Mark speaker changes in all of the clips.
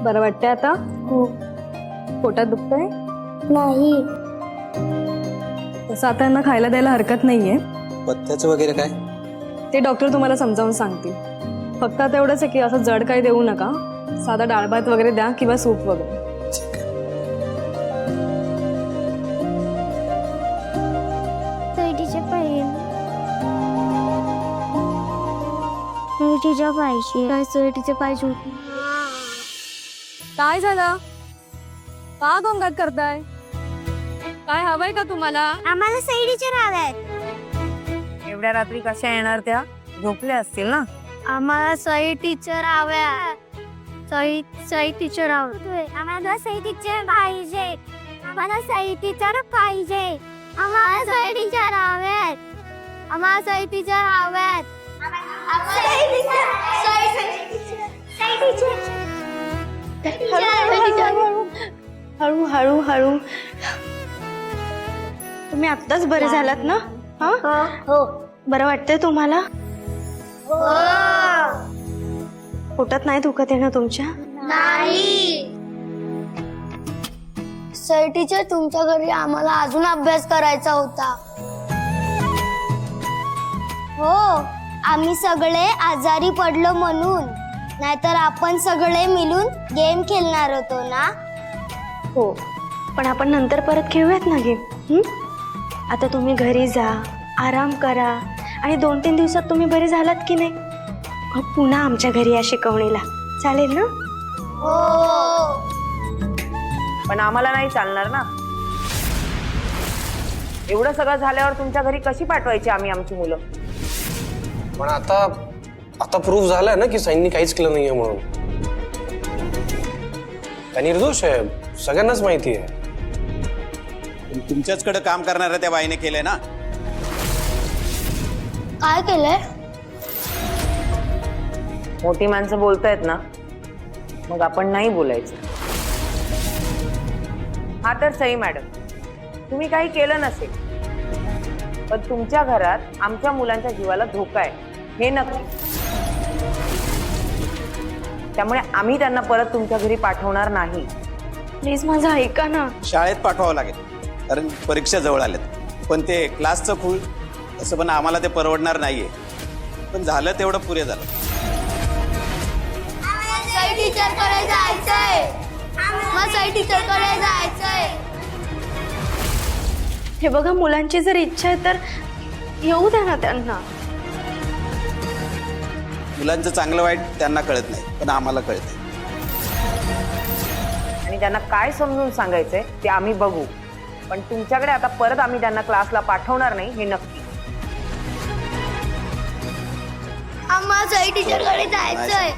Speaker 1: बरं वाटतंय आता?
Speaker 2: हो.
Speaker 1: पोटात दुखतंय?
Speaker 2: नाही.
Speaker 1: तसं आता यांना खायला द्यायला हरकत नाहीये.
Speaker 3: पथ्याचं वगैरे काय?
Speaker 1: ते डॉक्टर तुम्हाला समजावून सांगतील. फक्त आता एवढंच आहे की असं जड काही देऊ नका. साधा डाळ भात वगैरे द्या किंवा सूप वगैरे.
Speaker 2: स्वीटीचे पाहिजे. स्वीटीच्या पाहिजे. काय स्वीटीचे पाहिजे होते.
Speaker 1: काय झालं? का गोंगाट करताय? काय हवंय का तुम्हाला?
Speaker 2: आम्हाला स्वीटीचे नाव आहेत.
Speaker 4: एवढ्या रात्री कशा येणार त्या? झोपल्या असतील ना.
Speaker 2: आम्हाला सई टीचर हव्या. सई टीचर हवे. आम्हाला सई टीचर पाहिजे. आम्हाला सई टीचर पाहिजे. आम्हाला सई टीचर हव्यात. आम्हाला सई टीचर हव्यात.
Speaker 5: हळू हळू हळू. तुम्ही आत्ताच बरे झालात ना? हा,
Speaker 2: हो.
Speaker 5: बरं वाटतंय तुम्हाला? पोटात नाही दुखत आहे ना तुमच्या?
Speaker 2: नाही. सई टीचर, तुमच्या घरी आम्हाला अजून अभ्यास करायचा होता. हो, आम्ही सगळे आजारी पडलो म्हणून. नाहीतर आपण सगळे मिळून गेम खेळणार होतो ना.
Speaker 5: हो, पण आपण नंतर परत खेळूयात ना गेम. आता तुम्ही घरी जा, आराम करा आणि 2-3 दिवसात तुम्ही बरे झालात की नाही मग पुन्हा आमच्या घरी या शिकवणीला. चालेल ना?
Speaker 2: हो.
Speaker 4: पण आम्हाला नाही चालणार ना. एवढं सगळं झाल्यावर तुमच्या घरी कशी पाठवायची आम्ही आमची मुलं?
Speaker 3: पण आता प्रूफ झालाय ना की सैन्य काहीच केलं नाहीये म्हणून. त्या निर्दोष आहे, सगळ्यांनाच माहिती आहे.
Speaker 6: तुमच्याचकडे काम करणाऱ्या त्या बाईने केलंय ना.
Speaker 2: काय केलंय?
Speaker 4: मोठी माणसं बोलतायत ना, मग आपण नाही बोलायचं. हा तर सई मॅडम, तुम्ही काही केलं नसेल, पण तुमच्या घरात आमच्या मुलांच्या जीवाला धोका आहे हे नक्की. त्यामुळे आम्ही त्यांना परत तुमच्या घरी पाठवणार नाही.
Speaker 5: प्लीज माझं ऐका ना.
Speaker 6: शाळेत पाठवावं लागेल कारण परीक्षा जवळ आल्यात. पण ते क्लासचं फुल असं पण आम्हाला ते परवडणार नाहीये. पण झालं तेवढं पुरे झालं.
Speaker 2: सई टीचर कडे जायचंय. मग सई टीचर कडे जायचंय.
Speaker 5: हे बघा, मुलांची जर इच्छा आहे तर येऊ द्या ना त्यांना.
Speaker 6: मुलांचं चांगलं वाईट त्यांना कळत नाही, पण आम्हाला कळतंय.
Speaker 4: आणि त्यांना काय समजून सांगायचंय ते आम्ही बघू. पण तुमच्याकडे आता परत आम्ही त्यांना क्लासला पाठवणार नाही हे नक्की.
Speaker 2: आम्हाला सई टीचर कडे जायचंय.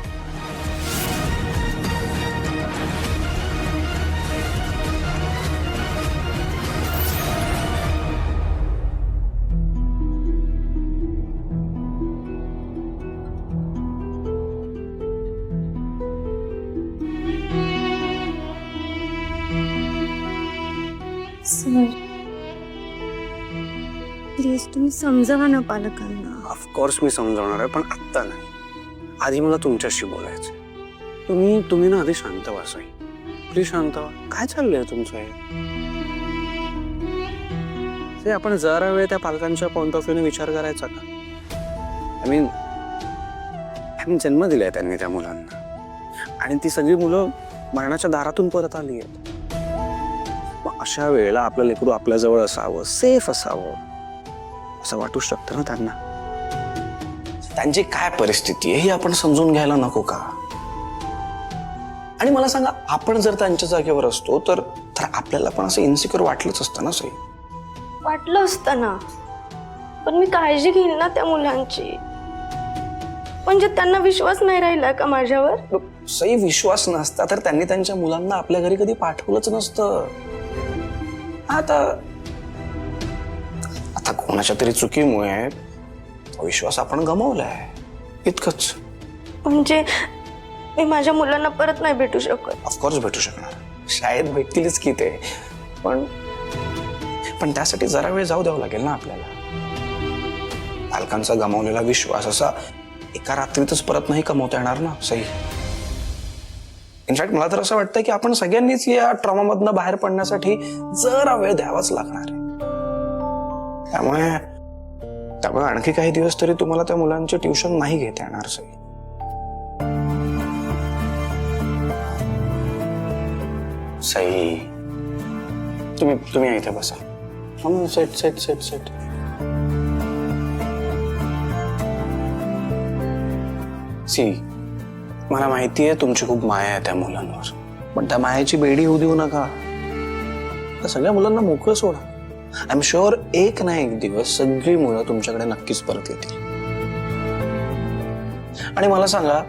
Speaker 5: सर, प्लीज तुम्ही समजावा ना पालकांना.
Speaker 3: ऑफकोर्स मी समजावणार आहे, पण आत्ता नाही. आधी मला तुमच्याशी बोलायचं. तुम्ही ना आधी शांत व्हा सई. प्लीज शांत व्हा. काय चाललंय तुमचं हे? ते आपण जरा वेळ त्या पालकांच्या पॉइंट ऑफ व्ह्यूने विचार करायचा का? आय मीन जन्म दिलाय त्यांनी त्या मुलांना आणि ती सगळी मुलं मरणाच्या दारातून परत आली आहेत. मग अशा वेळेला आपलं लेकरू आपल्याजवळ असावं, सेफ असावं असं वाटू शकतं ना त्यांना. त्यांची काय परिस्थिती आहे हे आपण समजून घ्यायला नको का? आणि मला सांगा, आपण जर त्यांच्या जागेवर असतो तर आपल्याला पण असं इन्सिक्युअर वाटलंच असतं ना सई?
Speaker 5: वाटलं असतं ना, पण मी काळजी घेईन ना त्या मुलांची. म्हणजे त्यांना विश्वास नाही राहिला का माझ्यावर?
Speaker 3: सई, विश्वास नसता तर त्यांनी त्यांच्या मुलांना आपल्या घरी कधी पाठवलंच नसतं. आता कोणाच्या तरी चुकीमुळे विश्वास आपण गमावलाय, इतकंच.
Speaker 5: म्हणजे मी माझ्या मुलांना परत नाही भेटू शकत?
Speaker 3: ऑफकोर्स भेटू शकणार, शाळेत भेटतीलच की ते, पण त्यासाठी जरा वेळ जाऊ द्यावं लागेल ना आपल्याला. पालकांचा गमावलेला विश्वास असा एका रात्रीतच परत नाही कमवता येणार ना सई. इनफॅक्ट मला तर असं वाटतं की आपण सगळ्यांनीच या ट्रॉमामधनं बाहेर पडण्यासाठी जरा वेळ द्यावाच लागणार आहे. त्यामुळे आणखी काही दिवस तरी तुम्हाला त्या मुलांचे ट्युशन नाही घेता येणार सई. सई, तुम्ही इथे बसा. सेट. सी, मला माहितीये तुमची खूप माया आहे त्या मुलांवर, पण त्या मायाची बेडी होऊ देऊ नका. त्या सगळ्या मुलांना मोकळं सोडा. आय एम शुअर एक ना एक दिवस सगळी मुलं तुमच्याकडे नक्कीच परत येतील. आणि मला सांगा,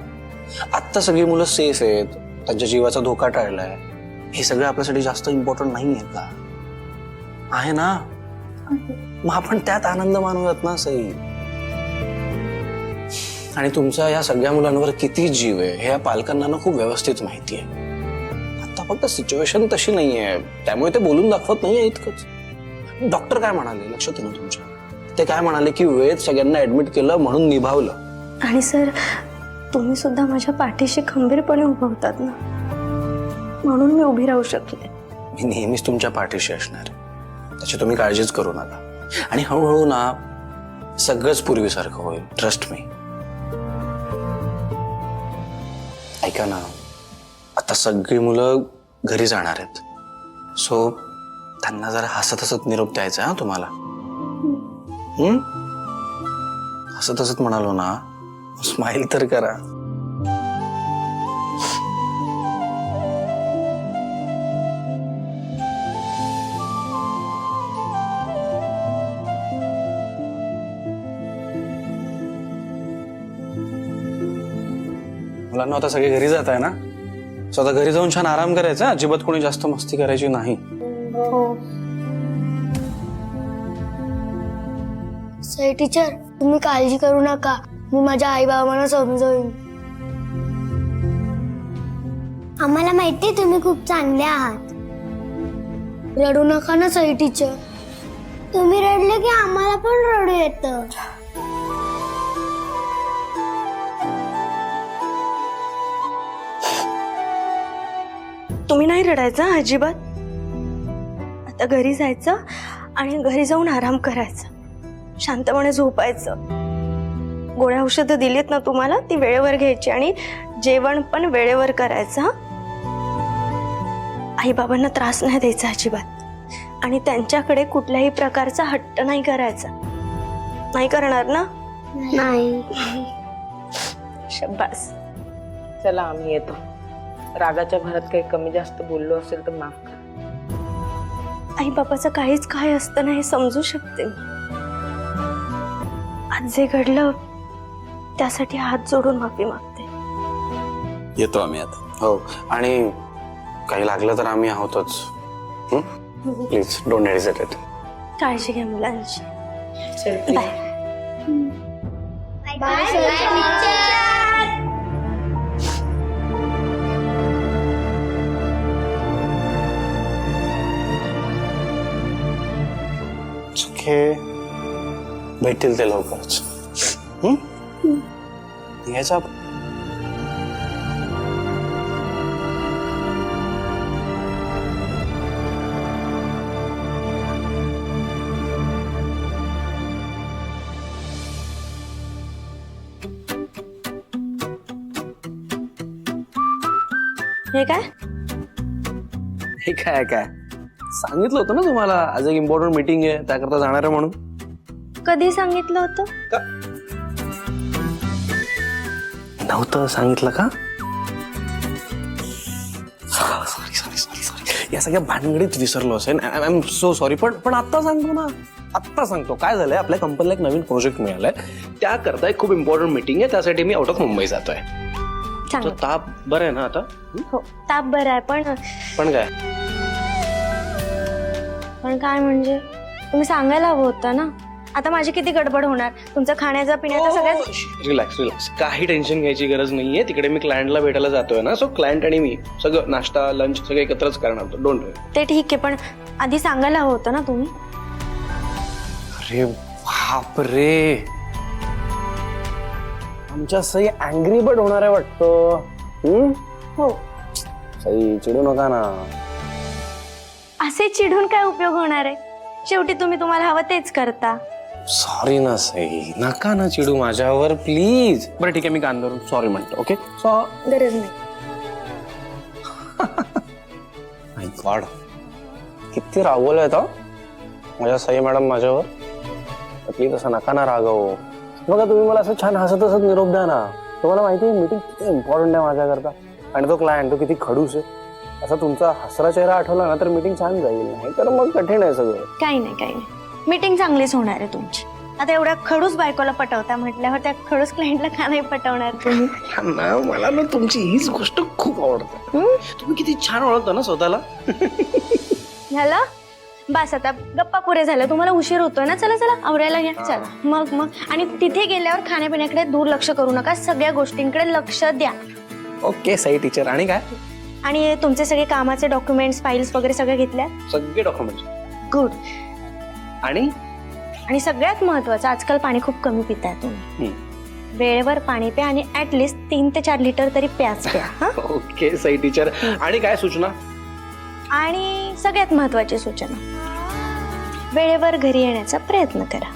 Speaker 3: आत्ता सगळी मुलं सेफ आहेत, त्यांच्या जीवाचा धोका टळलाय, हे सगळं आपल्यासाठी जास्त इम्पॉर्टंट नाही आहे का? आहे ना? मग आपण त्यात आनंद मानूयात ना सई. आणि तुमचा या सगळ्या मुलांवर किती जीव आहे हे या पालकांना ना खूप व्यवस्थित माहिती आहे. आता फक्त सिच्युएशन तशी नाहीये, त्यामुळे ते बोलून दाखवत नाहीये इतकंच. डॉक्टर काय म्हणाले लक्षात आहे ना तुमच्या? ते काय म्हणाले की वेळेत सगळ्यांना ऍडमिट केलं म्हणून निभावलं.
Speaker 5: आणि सर, तुम्ही सुद्धा माझ्या पाठीशी खंबीरपणे उभं होतात ना, म्हणून मी उभी राहू शकले.
Speaker 3: मी नेहमीच तुमच्या पाठीशी असणार, त्याची तुम्ही काळजीच करू नका. आणि हळूहळू ना सगळंच पूर्वीसारखं होईल, ट्रस्ट मी. ऐका ना, आता सगळी मुलं घरी जाणार आहेत, सो त्यांना जरा हसत हसत निरोप द्यायचा हा तुम्हाला. हसत हसत म्हणालो ना, स्माइल तर करा. मुलांना आता सगळे घरी जात आहे ना, सो आता घरी जाऊन छान आराम करायचा, अजिबात कोणी जास्त मस्ती करायची नाही.
Speaker 5: हो.
Speaker 2: सई टीचर, तुम्ही काळजी करू नका, मी माझ्या आई बाबांना समजवईन. आम्हाला माहिती तुम्ही खूप चांगले आहात. रडू नका ना सई टीचर. तुम्ही रडले की आम्हाला पण रडू येतं.
Speaker 5: तुम्ही नाही रडायचं अजिबात. आता घरी जायचं आणि घरी जाऊन आराम करायचा, शांतपणे झोपायचं. गोळ्या औषधं दिलीत ना तुम्हाला, ती वेळेवर घ्यायची आणि जेवण पण वेळेवर करायचं. आई बाबांना त्रास नाही द्यायचा अजिबात, आणि त्यांच्याकडे कुठल्याही प्रकारचा हट्ट नाही करायचा. नाही करणार ना?
Speaker 2: नाही.
Speaker 5: शब्बास.
Speaker 4: चला आम्ही येतो. रागाच्या भरात काही कमी जास्त बोललो असेल तर माफ करा.
Speaker 5: आई बाबाचं काहीच काय असतं ना हे समजू शकते मी. आज जे घडलं त्यासाठी हात जोडून माफी मागते.
Speaker 6: येतो आम्ही आता.
Speaker 3: हो, आणि काही लागलं तर आम्ही आहोतच. Please don't hesitate it.
Speaker 5: काळजी घ्या मुलांची.
Speaker 4: चल,
Speaker 5: बाय.
Speaker 2: Bye Sai teacher.
Speaker 3: भेटतील ते लवकरच. घ्यायचा
Speaker 5: हे काय?
Speaker 3: हे काय सांगितलं होतं ना तुम्हाला, आज एक इम्पॉर्टंट मीटिंग आहे, त्याकरता जाणार आहे म्हणून.
Speaker 5: कधी सांगितलं होतं?
Speaker 3: नव्हतं सांगितलं का? सॉरी. या सगळ्या भानगडीत विसरलो असेल. I am so sorry. पण आत्ता सांगतो ना, आत्ता सांगतो. काय झालंय, आपल्या कंपनीला एक नवीन प्रोजेक्ट मिळालाय, त्याकरता एक खूप इम्पॉर्टंट मीटिंग आहे, त्यासाठी मी आउट ऑफ मुंबई जातोय. तो ताप बरं आहे ना आता?
Speaker 5: हो, ताप बरं आहे, पण काय म्हणजे तुम्ही सांगायला हवं होतं ना. आता माझी किती गडबड होणार, तुमचं खाण्याचा पिण्याचा सगळ्याच.
Speaker 3: रिलॅक्स. काही टेन्शन घ्यायची गरज नाहीये. तिकडे मी क्लायंटला भेटायला जातोय ना, सो क्लायंट आणि मी सगळं नाश्ता लंच सगळं एकत्रच करणार. डोंट वरी.
Speaker 5: ते ठीक आहे, पण आधी सांगायला हवं होतं ना तुम्ही.
Speaker 3: अरे बापरे, आमच्या सई अँग्री बर्ड होणार आहे वाटतं.
Speaker 5: हो,
Speaker 3: सई चिडू नका ना.
Speaker 5: असे चिडून काय उपयोग होणार आहे? शेवटी तुम्ही तुम्हाला हवं तेच करता.
Speaker 3: सॉरी ना सई, नका ना चिडू माझ्यावर प्लीज. बरं ठीक आहे, मी कान धरून सॉरी म्हणतो. ओके
Speaker 5: गरज नाही.
Speaker 3: माय गॉड, किती रागवलंय तो माझ्या सई मॅडम माझ्यावर. प्लीज असं नका ना रागव. बघा तुम्ही मला असं छान हसत हसत निरोप द्या ना. तुम्हाला माहिती आहे मीटिंग किती इम्पॉर्टंट आहे माझ्याकरता. आणि तो क्लायंट तो किती खडूस आहे. असा तुमचा हसरा चेहरा आठवला ना तर मीटिंग छान जाईल. नाही तर मग कठीण आहे सगळं.
Speaker 5: काही नाही. मीटिंग चांगलीच होणार आहे तुमची. आता एवढ्या खडूस बायकोला पटवता म्हटल्यावर त्या खडूस क्लायंटला का नाही पटवणार तुम्ही?
Speaker 3: ना मला ना तुमची हीच गोष्ट खूप आवडते. तुम्ही किती छान ओळखता ना स्वतःला.
Speaker 5: झालं बस, आता गप्पा पुरे झाल्या. तुम्हाला उशीर होतोय ना. चला चला आवरायला घ्या. चला मग आणि तिथे गेल्यावर खाण्यापिण्याकडे दुर्लक्ष करू नका. सगळ्या गोष्टींकडे लक्ष द्या.
Speaker 3: Okay Sai teacher. आणि काय?
Speaker 5: आणि तुमचे सगळे कामाचे डॉक्युमेंट्स फाईल्स वगैरे सगळे घेतल्या?
Speaker 3: सगळे डॉक्युमेंट्स.
Speaker 5: गुड.
Speaker 3: आणि
Speaker 5: सगळ्यात महत्वाचं, आजकाल पाणी खूप कमी पिताय तुम्ही. वेळेवर पाणी प्या आणि ऍटलिस्ट 3 ते 4 लिटर तरी प्याच प्या.
Speaker 3: Okay Sai teacher. आणि काय सूचना?
Speaker 5: आणि सगळ्यात महत्वाची सूचना, वेळेवर घरी येण्याचा प्रयत्न करा.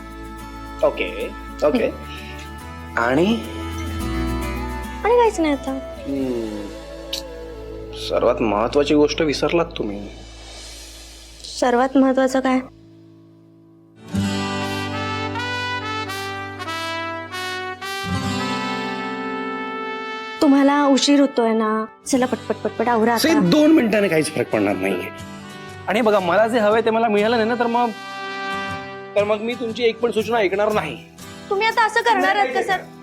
Speaker 3: Okay okay. आणि
Speaker 5: काहीच नाही आता.
Speaker 3: सर्वात महत्वाची गोष्ट विसरलात तुम्ही.
Speaker 5: सर्वात महत्वाचं काय? तुम्हाला उशीर होतोय ना. चला पटपट पटपट आवरा आता.
Speaker 3: 2 मिनिटांनी काहीच फरक पडणार नाहीये. आणि बघा मला जे हवंय ते मला मिळालं नाही ना तर मग मी तुमची एक पण सूचना ऐकणार नाही.
Speaker 5: तुम्ही आता असं करणार आहात कसं?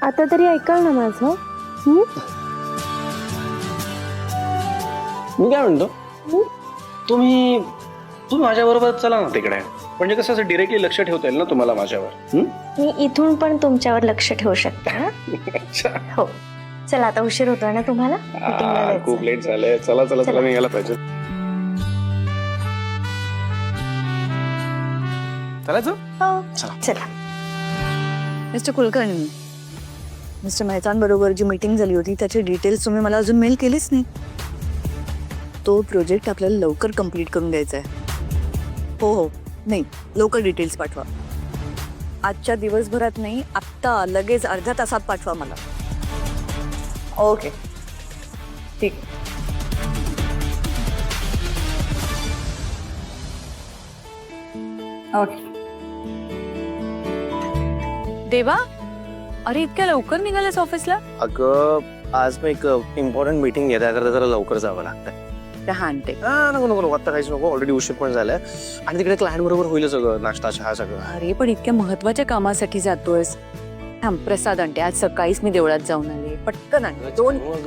Speaker 5: आता तरी ऐकाल ना माझं.
Speaker 3: मी काय म्हणतो, तुम्ही माझ्या बरोबर चला ना तिकडे. म्हणजे कसं असं डिरेक्टली लक्ष ठेवता येईल ना तुम्हाला माझ्यावर.
Speaker 5: मी इथून पण तुमच्यावर लक्ष ठेवू शकते ना.
Speaker 3: अच्छा.
Speaker 5: हो चला, आता उशीर होतोय ना तुम्हाला. मीटिंगला जायचं.
Speaker 3: खूप लेट झालंय. चला चला चला निघायला पाहिजे. चालायचं?
Speaker 5: हो
Speaker 3: चला.
Speaker 5: चला.
Speaker 7: मिस्टर कुलकर्णी, मिस्टर मेहतांबरोबर जी मीटिंग झाली होती त्याचे डिटेल्स तुम्ही मला अजून मेल केलेच नाही. तो प्रोजेक्ट आपल्याला लवकर कंप्लीट करून द्यायचा आहे. हो नाही, लवकर डिटेल्स पाठवा. आजच्या दिवसभरात नाही, आत्ता लगेच अर्ध्या तासात पाठवा मला. ओके ठीक. ओके.
Speaker 1: देवा, अरे इतक्या लवकर निघालास ऑफिसला?
Speaker 3: अगं आज मी एक इम्पॉर्टंट मीटिंग घेत आहे तर जरा लवकर जावं लागतंय.
Speaker 7: चहा आणते.
Speaker 3: नको नको नको, आता काहीच नको. ऑलरेडी उशीर पण झालाय. आणि तिकडे क्लायंट बरोबर होईल सगळं, नाश्ता चहा सगळं.
Speaker 7: अरे पण इतक्या महत्वाच्या कामासाठी जातोयस. थांब, प्रसाद आणते. आज सकाळीच मी देवळात जाऊन आले. पटकन आणते.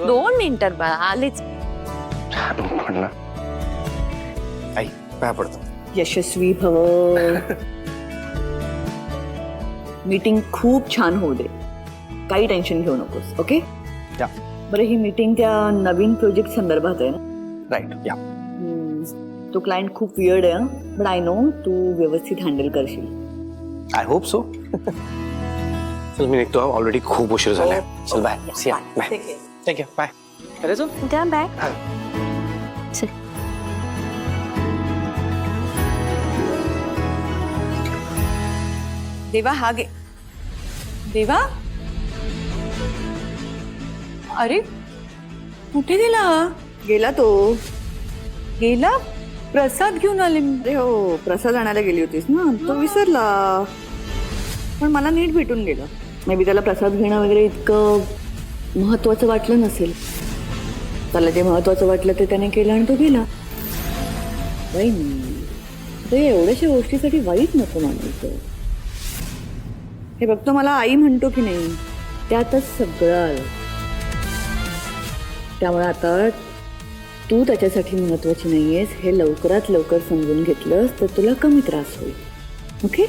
Speaker 7: 2 मिनिटात बाळा, आलेच.
Speaker 3: आई काय पडतो.
Speaker 7: यशस्वी भव. मीटिंग खूप छान होऊ दे. काही टेन्शन घेऊ नकोस. ओके. बरं, ही मीटिंग त्या नवीन प्रोजेक्ट संदर्भात आहे ना?
Speaker 3: राईट. या.
Speaker 7: तो क्लायंट खूप वियर्ड आहे, बट आय नो तू व्यवस्थित हँडल करशील.
Speaker 3: I hope so. चल मी निघतो. ऑलरेडी खूप उशीर झालाय. चल bye. See ya. Bye. Take care. Bye. करायचं?
Speaker 5: द्या बॅग. चल.
Speaker 7: देवा हा गे. देवा, अरे कुठे गेला? गेला तो. गेला? प्रसाद घेऊन आले. अरे हो, प्रसाद आणायला गेली होतीस ना, तो विसरला. पण मला नीट भेटून गेला. मे बी त्याला प्रसाद घेणं वगैरे इतकं महत्वाचं वाटलं नसेल. त्याला जे महत्वाचं वाटलं ते त्याने केलं आणि तो गेला. ते एवढ्याशा गोष्टीसाठी वाईट नको मानायचं. हे बघतो, मला आई म्हणतो की नाही, त्यातच सगळं आलं. त्यामुळे आता तू त्याच्यासाठी महत्वाची नाहीयेस हे लवकरात लवकर समजून घेतलंस तर तुला कमी त्रास होईल. ओके?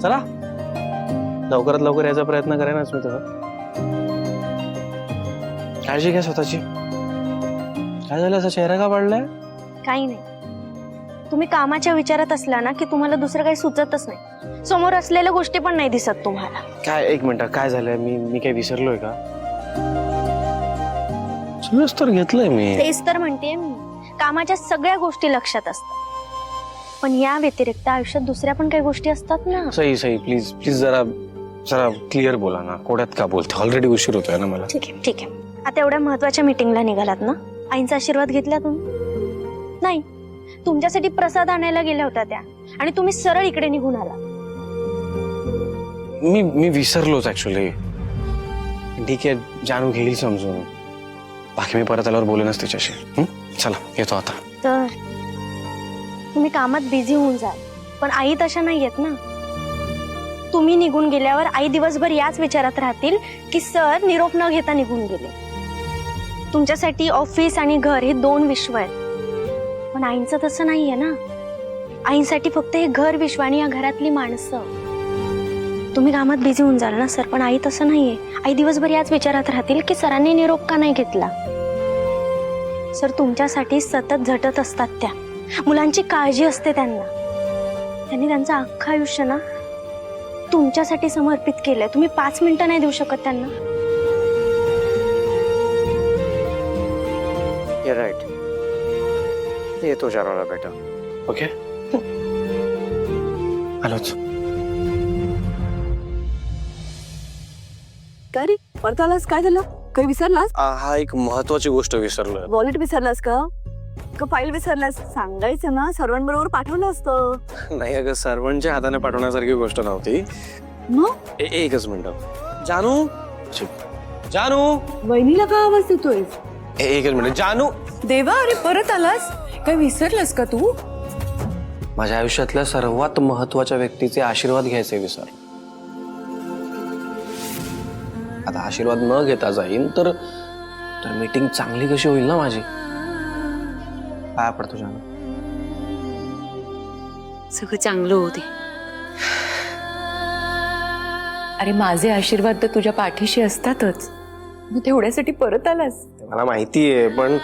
Speaker 3: चला लवकरात लवकर यायचा प्रयत्न करेनच मी तसं. काळजी घ्या स्वतःची. काय झालं, असा चेहरा का पडलाय?
Speaker 5: काही नाही. तुम्ही कामाच्या विचारात असला ना की तुम्हाला दुसरं काही सुचतच नाही. समोर असलेल्या गोष्टी पण नाही दिसत तुम्हाला.
Speaker 3: काय, एक मिनिट, काय झालंय? मी काही विसरलोय का? serious तर घेतलंय मी.
Speaker 5: तेच तर म्हणते मी, कामाच्या सगळ्या गोष्टी लक्षात असतात पण या व्यतिरिक्त आयुष्यात दुसऱ्या पण काही गोष्टी असतात ना.
Speaker 3: सई प्लीज प्लीज जरा जरा क्लिअर बोला ना. कोड्यात का बोलते? ऑलरेडी उशीर होतोय ना मला.
Speaker 5: ठीक आहे ठीक आहे. आता एवढ्या महत्वाच्या मीटिंगला निघालात ना, आईंचा आशीर्वाद घेतला तुम्ही? नाही, तुमच्यासाठी प्रसाद आणायला गेल्या होत्या त्या आणि तुम्ही सरळ इकडे निघून आला.
Speaker 3: मी विसरलोच ऍक्च्युली. ठीक आहे, जानू घेईल समजून. बाकी मी परत आल्यावर बोलेनच तिच्याशी. चला येतो आता.
Speaker 5: तर तुम्ही कामात बिझी होऊन जाल पण आई तशा नाही आहेत ना. तुम्ही निघून गेल्यावर आई दिवसभर याच विचारात राहतील की सर निरोप न घेता निघून गेले. तुमच्यासाठी ऑफिस आणि घर हे दोन विश्व आहेत पण आईंचं तसं नाहीये ना. आईंसाठी फक्त हे घर विश्व आणि या घरातली माणसं. तुम्ही कामात बिझी होऊन जाल ना सर पण आई तसं नाहीये. आई दिवसभर याच विचारात राहतील की सरांनी निरोप का नाही घेतला. सर तुमच्यासाठी सतत झटत असतात. त्या मुलांची काळजी असते त्यांना. त्यांनी त्यांचं अख्खं आयुष्य ना तुमच्यासाठी समर्पित केलंय. तुम्ही 5 मिनिटं नाही देऊ शकत त्यांना.
Speaker 3: राईट. येतो चाराला बेटा. ओके आलोच.
Speaker 7: काय रे परत आलास? काय झालं? काही विसरलास?
Speaker 3: हा एक महत्वाची गोष्ट विसरलोय.
Speaker 7: वॉलेट विसरलास का फाईल विसरलास? सांगायचं ना, सर्वांबरोबर पाठवलं असतं.
Speaker 3: नाही अगं, सर्वांच्या हाताने पाठवण्यासारखी गोष्ट नव्हती.
Speaker 7: मग
Speaker 3: एकच मिनिट. जानू जानू
Speaker 7: वहिनीला का आवाज देतोय?
Speaker 3: एकच मिनिट. जानू.
Speaker 8: देवा, अरे परत आलास? काय विसरलास का तू?
Speaker 3: माझ्या आयुष्यातल्या सर्वात महत्वाच्या व्यक्तीचे आशीर्वाद घ्यायचे विसर. आता आशीर्वाद न घेता जाईन तर मीटिंग चांगली कशी होईल ना माझी. पाया पडतो जानू.
Speaker 8: सगळं चांगलं होते. अरे माझे आशीर्वाद तर तुझ्या पाठीशी असतातच. मग तेवढ्यासाठी परत आलास?
Speaker 3: मला माहितीये पण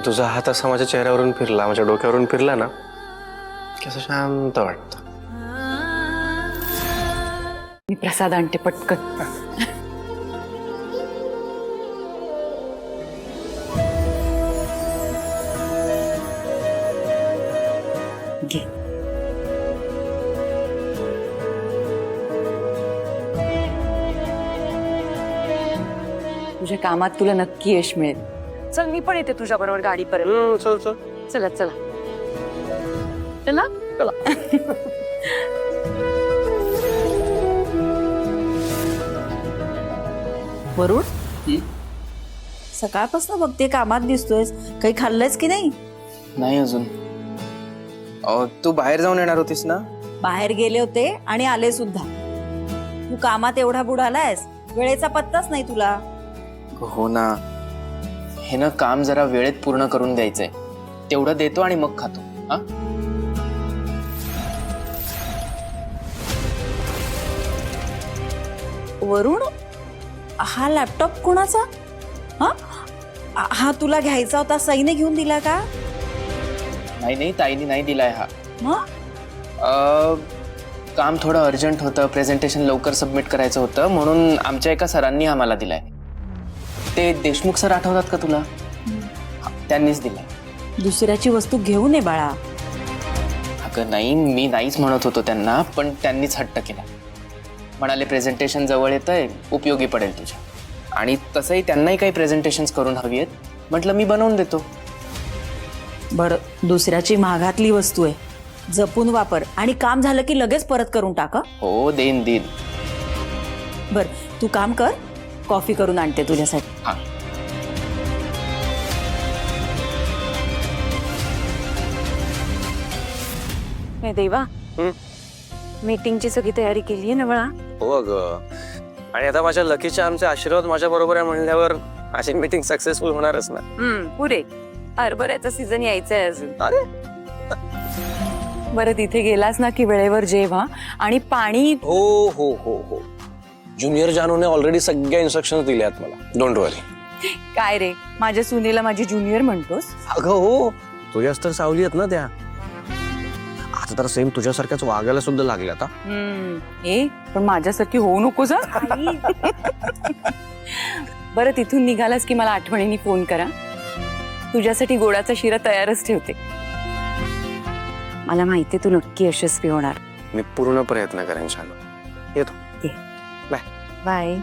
Speaker 3: तुझा हात असा माझ्या चेहऱ्यावरून फिरला, माझ्या डोक्यावरून फिरला ना की असं शांत वाटत.
Speaker 8: मी प्रसाद आणते पटकन. घे. तुझ्या कामात तुला नक्की यश मिळेल. चल मी पण येते तुझ्या बरोबर गाडीपर्यंत.
Speaker 3: चल चल.
Speaker 8: चला चला चला चला.
Speaker 9: वरुण, सकाळपासून बघते कामात दिसतोयस. काही खाल्लंयस की नाही?
Speaker 10: नाही अजून. तू बाहेर जाऊन येणार होतीस ना?
Speaker 9: बाहेर गेले होते आणि आले सुद्धा. तू कामात एवढा बुडालायस, वेळेचा पत्ताच नाही तुला.
Speaker 10: हो ना, हे ना काम जरा वेळेत पूर्ण करून द्यायचंय. तेवढं देतो आणि मग खातो. हा
Speaker 9: वरुण, हा लॅपटॉप कोणाचा? हा हा तुला घ्यायचा होता, सईने घेऊन दिला का?
Speaker 10: नाही ताईने नाही दिलाय हा.
Speaker 9: मग
Speaker 10: काम थोडं अर्जंट होतं, प्रेझेंटेशन लवकर सबमिट करायचं होतं म्हणून आमच्या एका सरांनी आम्हाला दिलाय. ते देशमुख सर आठवतात का तुला? त्यांनीच दिलाय.
Speaker 9: दुसऱ्याची वस्तू घेऊ नये बाळा.
Speaker 10: अगं नाही, मी नाहीच म्हणत होतो त्यांना, पण त्यांनीच हट्ट केला. म्हणाले प्रेझेंटेशन जवळ येतंय, उपयोगी पडेल तुझ्या. आणि तसंही त्यांनाही काही प्रेझेंटेशन्स करून हवी आहेत. म्हटलं मी बनवून देतो.
Speaker 9: बरं, दुसऱ्याची महागातली वस्तू आहे, जपून वापर आणि काम झालं की लगेच परत करून टाक.
Speaker 10: हो देईन.
Speaker 9: बरं तू काम कर, कॉफी करून आणते तुझ्यासाठी.
Speaker 10: हां.
Speaker 7: नाही देवा,
Speaker 3: हं?
Speaker 7: मीटिंगची सगळी तयारी केली आहे ना बाळा?
Speaker 3: हो अगं, आणि आता माझ्या लकीच्या आमचे आशीर्वाद माझ्या बरोबर आहे म्हणल्यावर अशी मीटिंग सक्सेसफुल होणारच ना.
Speaker 7: पुरे हरभऱ्याचा सीझन यायचा आहे अजून.
Speaker 3: अरे
Speaker 8: बरं तिथे गेलास ना की वेळेवर जेवा आणि पाणी.
Speaker 3: हो हो हो हो, ज्युनियर जानूने ऑलरेडी सगळ्या इन्स्ट्रक्शन दिल्यात मला, डोंट वरी.
Speaker 8: काय रे, माझ्या सुनेला माझी ज्युनियर म्हणतोस?
Speaker 3: अगं हो, तुझ्याच तर सावली आहेत ना त्या. आता तर सेम तुझ्यासारख्याच वागायला सुद्धा लागल्या आता.
Speaker 8: ए पण माझ्यासारखी होऊ नकोस हं? बरं तिथून निघालास की मला आठवणीने फोन करा. तुझ्यासाठी गोडाचा शिरा तयारच ठेवते. मला माहितीये तू नक्की यशस्वी होणार.
Speaker 3: मी पूर्ण प्रयत्न करेन. शालू, येतो.
Speaker 8: बाय.